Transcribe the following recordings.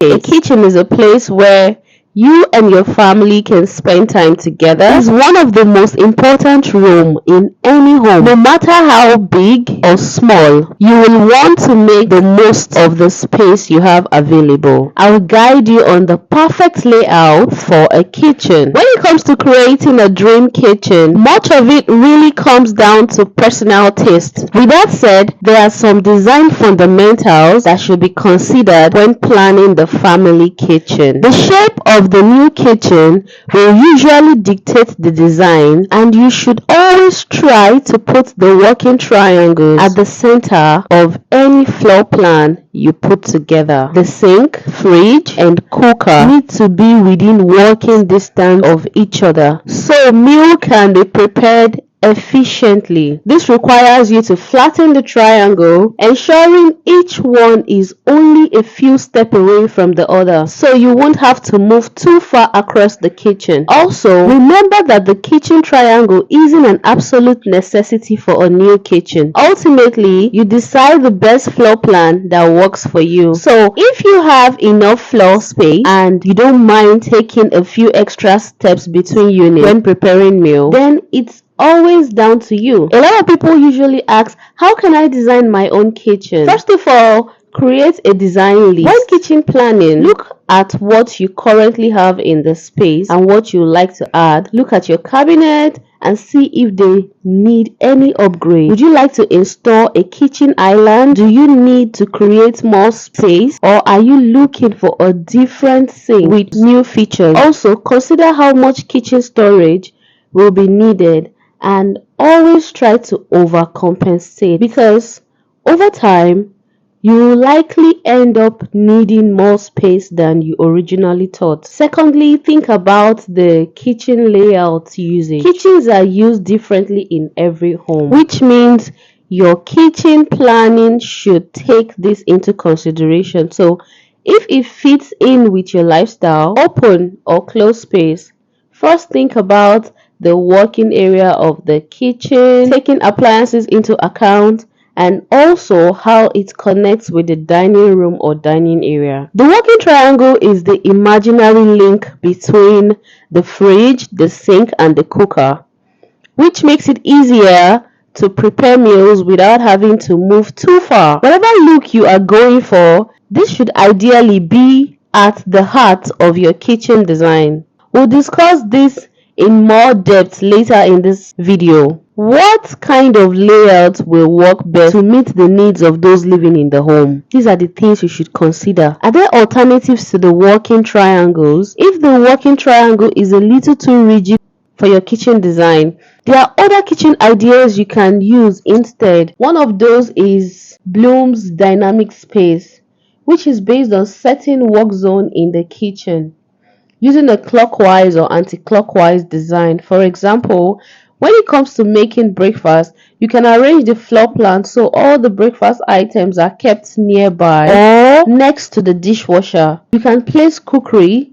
space. A kitchen is a place where you and your family can spend time together. It's one of the most important rooms in any home. No matter how big or small, you will want to make the most of the space you have available. I will guide you on the perfect layout for a kitchen. When it comes to creating a dream kitchen, much of it really comes down to personal taste. With that said, there are some design fundamentals that should be considered when planning the family kitchen. The shape of the new kitchen will usually dictate the design, and you should always try to put the working triangles at the center of any floor plan you put together. The sink, fridge, and cooker need to be within walking distance of each other so meal can be prepared efficiently. This requires you to flatten the triangle, ensuring each one is only a few steps away from the other, so you won't have to move too far across the kitchen. Also, remember that the kitchen triangle isn't an absolute necessity for a new kitchen. Ultimately, you decide the best floor plan that works for you. So, if you have enough floor space and you don't mind taking a few extra steps between units when preparing meal, then it's always down to you. A lot of people usually ask, how can I design my own kitchen? First of all, create a design list. When kitchen planning, look at what you currently have in the space and what you like to add. Look at your cabinet and see if they need any upgrade. Would you like to install a kitchen island? Do you need to create more space, or are you looking for a different sink with new features? Also, consider how much kitchen storage will be needed, and always try to overcompensate, because over time you will likely end up needing more space than you originally thought. Secondly, think about the kitchen layout usage. Kitchens are used differently in every home, which means your kitchen planning should take this into consideration. So if it fits in with your lifestyle, open or closed space, first think about the working area of the kitchen, taking appliances into account, and also how it connects with the dining room or dining area. The working triangle is the imaginary link between the fridge, the sink, and the cooker, which makes it easier to prepare meals without having to move too far. Whatever look you are going for, this should ideally be at the heart of your kitchen design. We'll discuss this in more depth later in this video. What kind of layout will work best to meet the needs of those living in the home? These are the things you should consider. Are there alternatives to the working triangles? If the working triangle is a little too rigid for your kitchen design, there are other kitchen ideas you can use instead. One of those is Bloom's dynamic space, which is based on setting work zone in the kitchen using a clockwise or anti-clockwise design. For example, when it comes to making breakfast, you can arrange the floor plan so all the breakfast items are kept nearby or next to the dishwasher. You can place cookery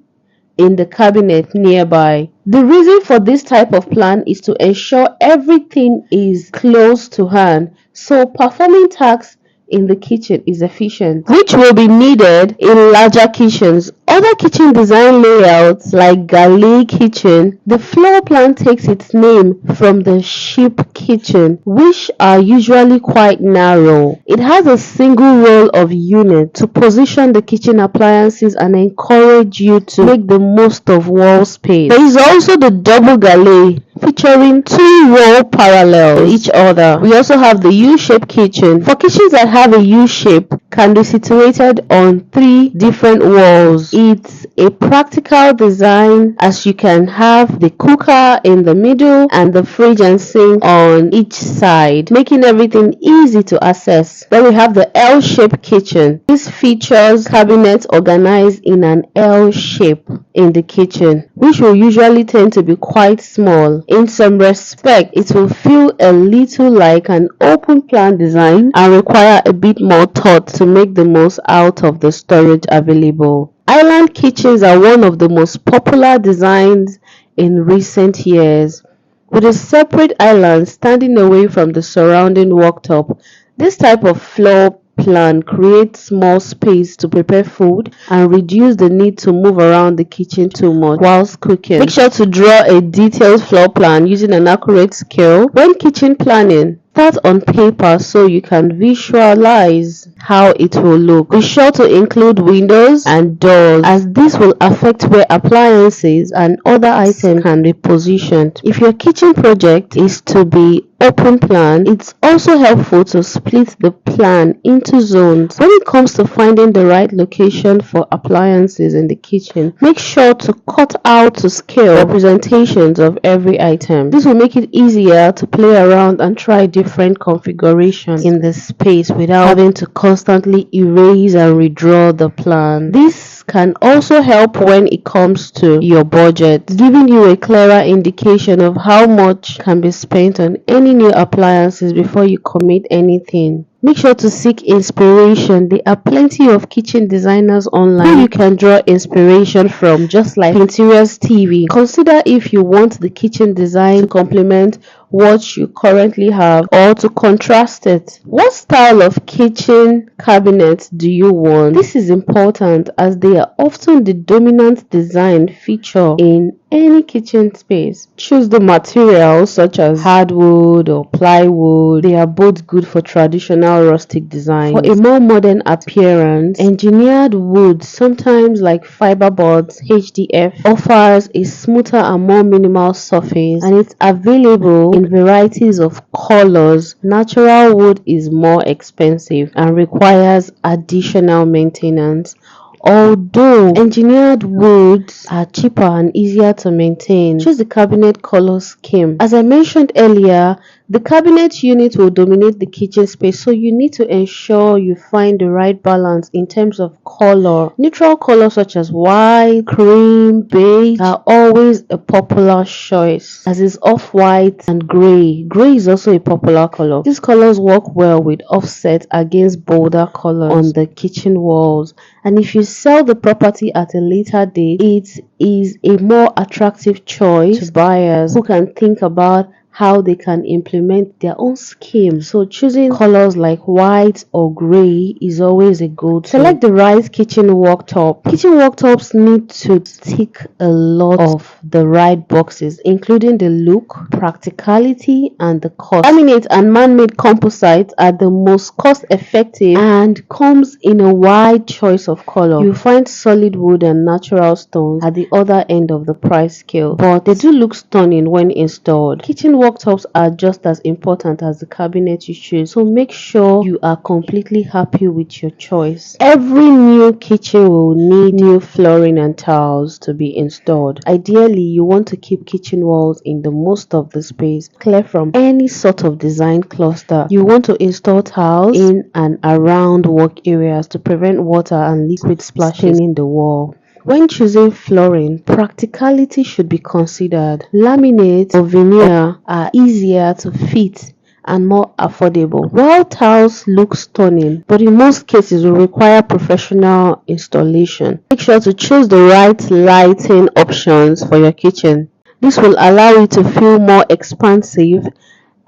in the cabinet nearby. The reason for this type of plan is to ensure everything is close to hand, so performing tasks in the kitchen is efficient, which will be needed in larger kitchens. Other kitchen design layouts like galley kitchen, the floor plan takes its name from the ship kitchen, which are usually quite narrow. It has a single row of units to position the kitchen appliances and encourage you to make the most of wall space. There is also the double galley, featuring two rows parallel to each other. We also have the U-shaped kitchen. For kitchens that have a U-shape, can be situated on 3 different walls. It's a practical design, as you can have the cooker in the middle and the fridge and sink on each side, making everything easy to access. Then we have the L-shaped kitchen. This features cabinets organized in an L shape in the kitchen, which will usually tend to be quite small. In some respect, it will feel a little like an open plan design and require a bit more thought to make the most out of the storage available. Island kitchens are one of the most popular designs in recent years, with a separate island standing away from the surrounding worktop. This type of floor plan creates more space to prepare food and reduce the need to move around the kitchen too much whilst cooking. Make sure to draw a detailed floor plan using an accurate scale when kitchen planning. Start on paper so you can visualize how it will look. Be sure to include windows and doors, as this will affect where appliances and other items can be positioned. If your kitchen project is to be open plan, it's also helpful to split the plan into zones. When it comes to finding the right location for appliances in the kitchen, make sure to cut out to scale representations of every item. This will make it easier to play around and try different configurations in the space without having to constantly erase and redraw the plan. This can also help when it comes to your budget, giving you a clearer indication of how much can be spent on any new appliances before you commit anything. Make sure to seek inspiration. There are plenty of kitchen designers online who you can draw inspiration from, just like Pinterest TV. Consider if you want the kitchen design to complement what you currently have or to contrast it. What style of kitchen cabinet do you want? This is important as they are often the dominant design feature in any kitchen space. Choose the materials such as hardwood or plywood. They are both good for traditional rustic design. For a more modern appearance, engineered wood, sometimes like fiberboards, HDF, offers a smoother and more minimal surface, and it's available in varieties of colors. Natural wood is more expensive and requires additional maintenance, although engineered woods are cheaper and easier to maintain. Choose the cabinet color scheme. As I mentioned earlier, the cabinet unit will dominate the kitchen space, so you need to ensure you find the right balance in terms of color. Neutral colors such as white, cream, beige are always a popular choice, as is off-white and gray. Gray is also a popular color. These colors work well with offset against bolder colors on the kitchen walls, and if you sell the property at a later date, it is a more attractive choice to buyers who can think about how they can implement their own scheme. So choosing colors like white or gray is always a go-to. Select the right kitchen worktop. Kitchen worktops need to tick a lot of the right boxes, including the look, practicality, and the cost. Laminate and man-made composites are the most cost-effective and comes in a wide choice of color. You find solid wood and natural stones at the other end of the price scale, but they do look stunning when installed. Kitchen worktops are just as important as the cabinet you choose, so make sure you are completely happy with your choice. Every new kitchen will need new flooring and tiles to be installed. Ideally, you want to keep kitchen walls in the most of the space clear from any sort of design cluster. You want to install tiles in and around work areas to prevent water and liquid splashing in the wall. When choosing flooring, practicality should be considered. Laminate or veneer are easier to fit and more affordable, while tiles look stunning, but in most cases will require professional installation. Make sure to choose the right lighting options for your kitchen. This will allow you to feel more expansive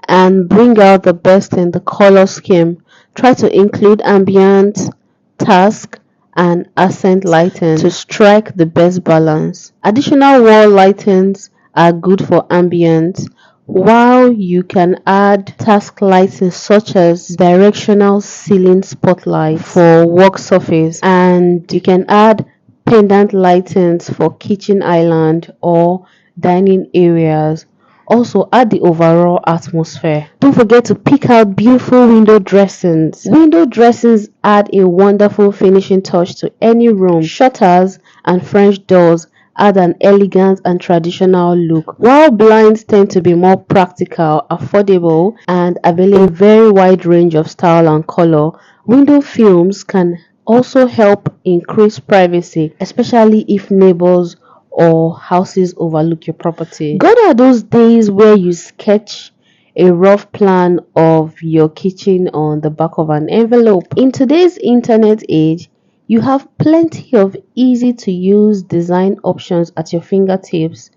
and bring out the best in the color scheme. Try to include ambient, task, and accent lighting to strike the best balance. Additional wall lightings are good for ambient, while you can add task lighting such as directional ceiling spotlights for work surface, and you can add pendant lightings for kitchen island or dining areas. Also add the overall atmosphere. Don't forget to pick out beautiful window dressings. Window dressings add a wonderful finishing touch to any room. Shutters and French doors add an elegant and traditional look, while blinds tend to be more practical, affordable, and available in a very wide range of style and color. Window films can also help increase privacy, especially if neighbors or houses overlook your property. Gone are those days where you sketch a rough plan of your kitchen on the back of an envelope. In today's internet age, you have plenty of easy to use design options at your fingertips.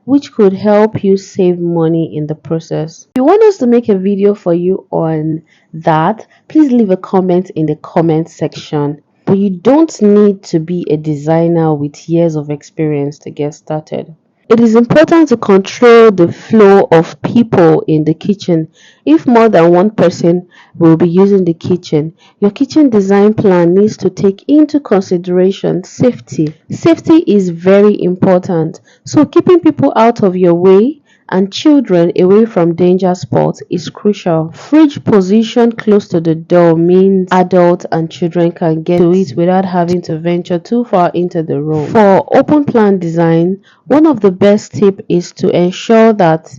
which could help you save money in the process. If you want us to make a video for you on that, please leave a comment in the comment section. But you don't need to be a designer with years of experience to get started. It is important to control the flow of people in the kitchen. If more than one person will be using the kitchen, your kitchen design plan needs to take into consideration safety. Safety is very important, so keeping people out of your way and children away from danger spots is crucial. Fridge position close to the door means adults and children can get to it without having to venture too far into the room. For open plan design, one of the best tips is to ensure that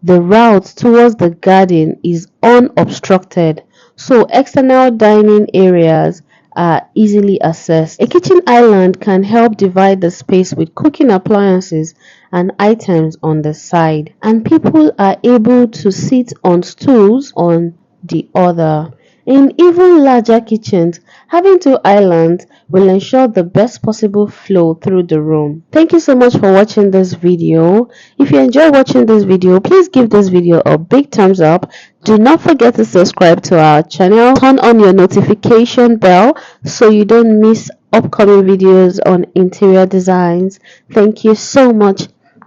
the route towards the garden is unobstructed, so external dining areas are easily accessed. A kitchen island can help divide the space with cooking appliances and items on the side, and people are able to sit on stools on the other. In even larger kitchens, having two islands will ensure the best possible flow through the room. Thank you so much for watching this video. If you enjoy watching this video, please give this video a big thumbs up. Do not forget to subscribe to our channel. Turn on your notification bell so you don't miss upcoming videos on interior designs. Thank you so much,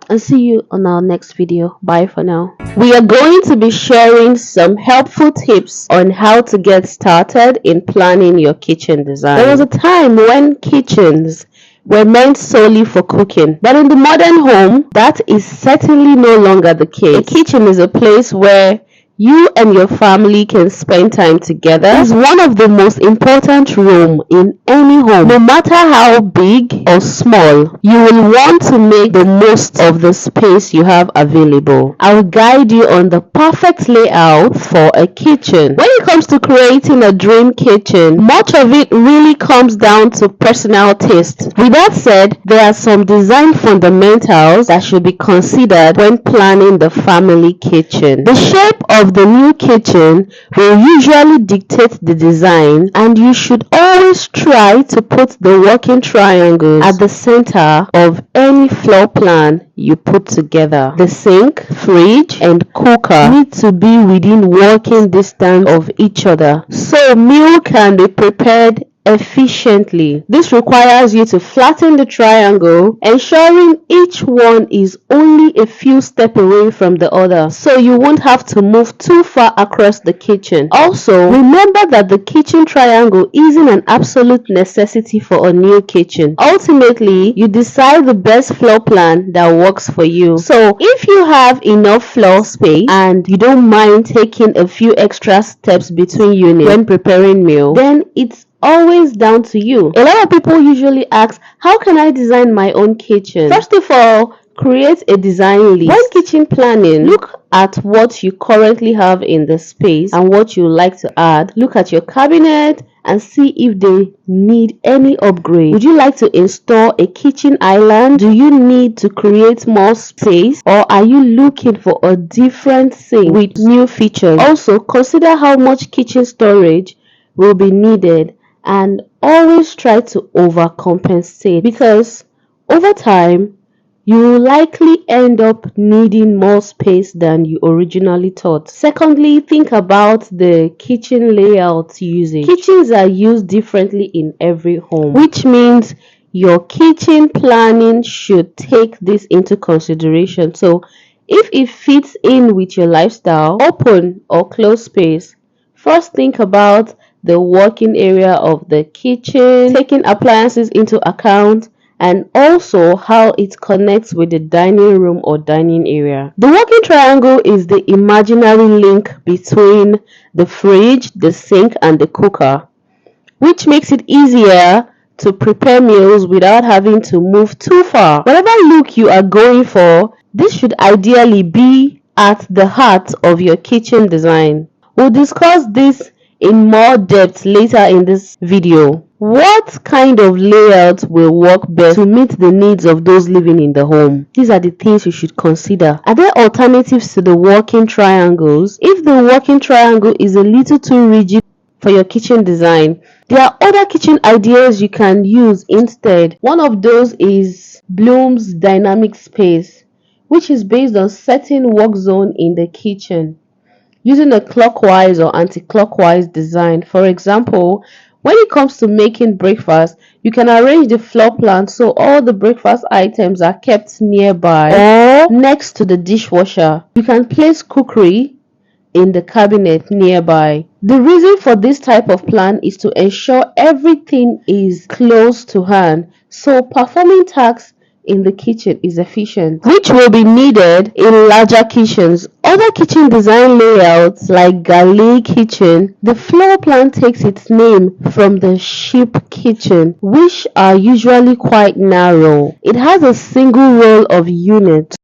and see you on our next video. Bye for now. We are going to be sharing some helpful tips on how to get started in planning your kitchen design. There was a time when kitchens were meant solely for cooking, but in the modern home, that is certainly no longer the case. A kitchen is a place where you and your family can spend time together. It is one of the most important rooms in any home. No matter how big or small, you will want to make the most of the space you have available. I will guide you on the perfect layout for a kitchen. When it comes to creating a dream kitchen, much of it really comes down to personal taste. With that said, there are some design fundamentals that should be considered when planning the family kitchen. The shape of the new kitchen will usually dictate the design, and you should always try to put the working triangles at the center of any floor plan you put together. The sink, fridge, and cooker need to be within walking distance of each other so meal can be prepared efficiently. This requires you to flatten the triangle, ensuring each one is only a few steps away from the other, so you won't have to move too far across the kitchen. Also, remember that the kitchen triangle isn't an absolute necessity for a new kitchen. Ultimately, you decide the best floor plan that works for you. So, if you have enough floor space and you don't mind taking a few extra steps between units when preparing meal, then it's always down to you. A lot of people usually ask, how can I design my own kitchen? First of all, create a design list. When kitchen planning, look at what you currently have in the space and what you like to add. Look at your cabinet and see if they need any upgrade. Would you like to install a kitchen island? Do you need to create more space, or are you looking for a different sink with new features? Also, consider how much kitchen storage will be needed, and always try to overcompensate, because over time you will likely end up needing more space than you originally thought. Secondly, think about the kitchen layout usage. Kitchens are used differently in every home, which means your kitchen planning should take this into consideration. So if it fits in with your lifestyle, open or closed space, first think about the working area of the kitchen, taking appliances into account, and also how it connects with the dining room or dining area. The working triangle is the imaginary link between the fridge, the sink, and the cooker, which makes it easier to prepare meals without having to move too far. Whatever look you are going for, this should ideally be at the heart of your kitchen design. We'll discuss this in more depth later in this video. What kind of layout will work best to meet the needs of those living in the home? These are the things you should consider. Are there alternatives to the working triangles? If the working triangle is a little too rigid for your kitchen design, there are other kitchen ideas you can use instead. One of those is Bloom's dynamic space, which is based on setting work zone in the kitchen using a clockwise or anti-clockwise design. For example, when it comes to making breakfast, you can arrange the floor plan so all the breakfast items are kept nearby or next to the dishwasher. You can place cookery in the cabinet nearby. The reason for this type of plan is to ensure everything is close to hand, so performing tasks in the kitchen is efficient, which will be needed in larger kitchens. Other kitchen design layouts like galley kitchen, the floor plan takes its name from the ship kitchen, which are usually quite narrow. It has a single row of units